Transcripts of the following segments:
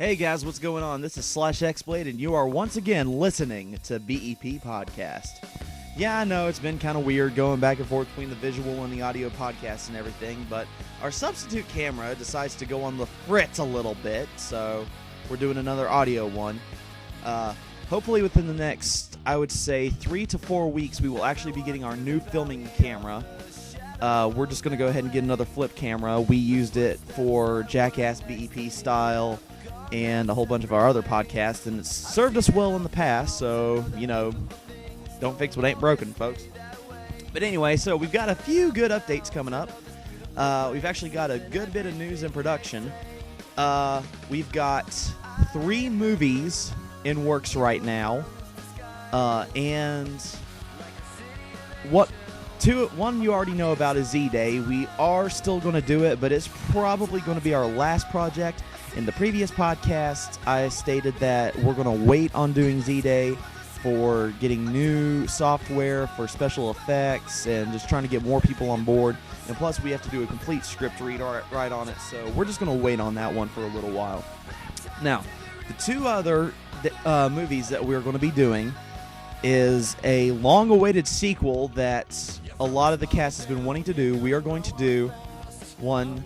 Hey guys, what's going on? This is Slash X-Blade, and you are once again listening to BEP Podcast. Yeah, I know it's been kind of weird going back and forth between the visual and the audio podcast and everything, but our substitute camera decides to go on the fritz a little bit, so we're doing another audio one. Hopefully within the next, I would say, 3 to 4 weeks, we will actually be getting our new filming camera. We're just going to go ahead and get another flip camera. We used it for Jackass BEP Style and a whole bunch of our other podcasts, and it's served us well in the past, so, don't fix what ain't broken, folks. But anyway, so we've got a few good updates coming up. We've actually got a good bit of news in production. We've got 3 movies in works right now, and one you already know about is Z-Day. We are still going to do it, but it's probably going to be our last project. In the previous podcast, I stated that we're going to wait on doing Z-Day for getting new software for special effects and just trying to get more people on board. And plus, we have to do a complete script read right on it, so we're just going to wait on that one for a little while. Now, the 2 other movies that we're going to be doing is a long-awaited sequel that a lot of the cast has been wanting to do. We are going to do one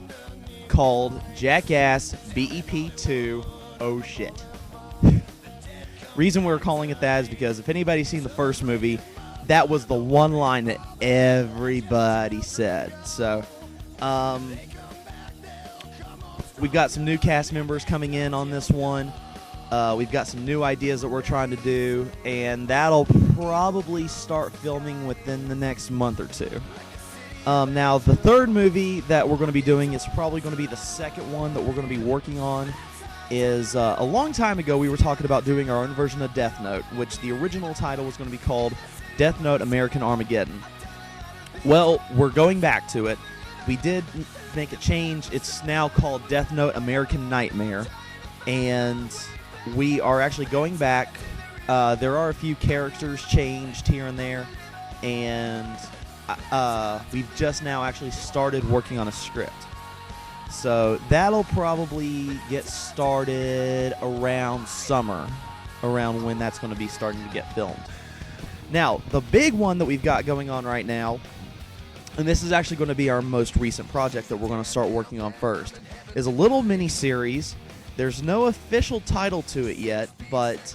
called Jackass BEP 2 Oh Shit. Reason we're calling it that is because if anybody's seen the first movie, that was the one line that everybody said. So, we've got some new cast members coming in on this one. We've got some new ideas that we're trying to do, and that'll probably start filming within the next month or 2. Now, the third movie that we're going to be doing is probably going to be the second one that we're going to be working on. Is a long time ago we were talking about doing our own version of Death Note, which the original title was going to be called Death Note American Armageddon. Well, we're going back to it. We did make a change. It's now called Death Note American Nightmare, and we are actually going back. There are a few characters changed here and there, and we've just now actually started working on a script. So that'll probably get started around summer, around when that's going to be starting to get filmed. Now, the big one that we've got going on right now, and this is actually going to be our most recent project that we're going to start working on first, is a little mini-series. There's no official title to it yet, but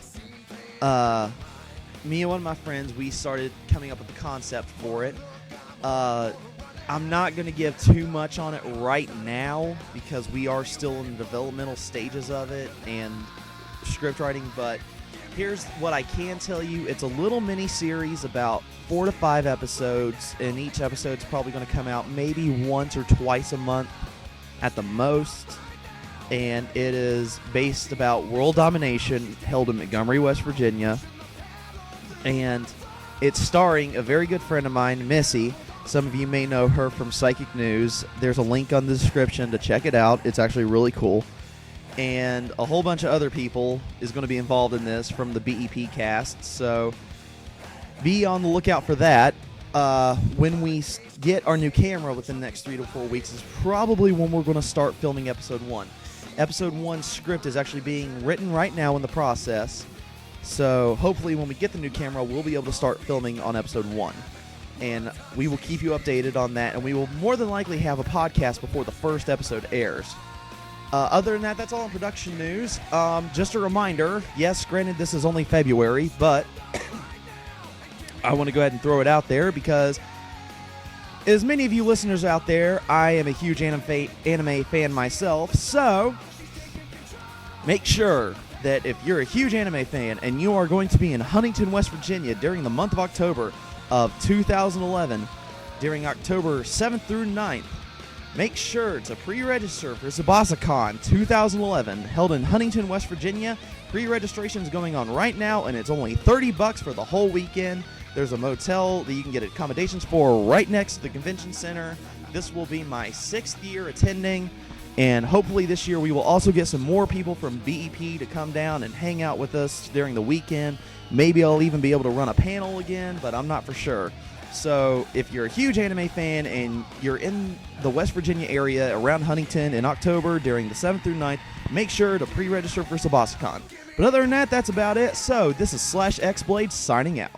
me and one of my friends, we started coming up with the concept for it. I'm not going to give too much on it right now because we are still in the developmental stages of it and script writing, but here's what I can tell you. It's a little mini-series, about 4 to 5 episodes, and each episode's probably going to come out maybe once or twice a month at the most, and it is based about world domination held in Montgomery, West Virginia, and it's starring a very good friend of mine, Missy. Some of you may know her from Psychic News. There's a link on the description to check it out. It's actually really cool. And a whole bunch of other people is going to be involved in this from the BEP cast. So be on the lookout for that. When we get our new camera within the next 3 to 4 weeks is probably when we're going to start filming episode 1. Episode 1 script is actually being written right now in the process. So hopefully when we get the new camera, we'll be able to start filming on episode 1. And we will keep you updated on that, and we will more than likely have a podcast before the first episode airs. Other than that, that's all in production news. Just a reminder, yes, granted this is only February, but I want to go ahead and throw it out there because as many of you listeners out there, I am a huge anime fan myself, so make sure that if you're a huge anime fan and you are going to be in Huntington, West Virginia during the month of October of 2011, during October 7th through 9th, make sure to pre-register for Tsubasacon 2011, held in Huntington, West Virginia. Pre-registration is going on right now, and it's only $30 for the whole weekend. There's a motel that you can get accommodations for right next to the convention center. This will be my 6th year attending, and hopefully this year we will also get some more people from BEP to come down and hang out with us during the weekend. Maybe I'll even be able to run a panel again, but I'm not for sure. So if you're a huge anime fan and you're in the West Virginia area around Huntington in October during the 7th through 9th, make sure to pre-register for SabasiCon. But other than that, that's about it. So this is Slash X Blade signing out.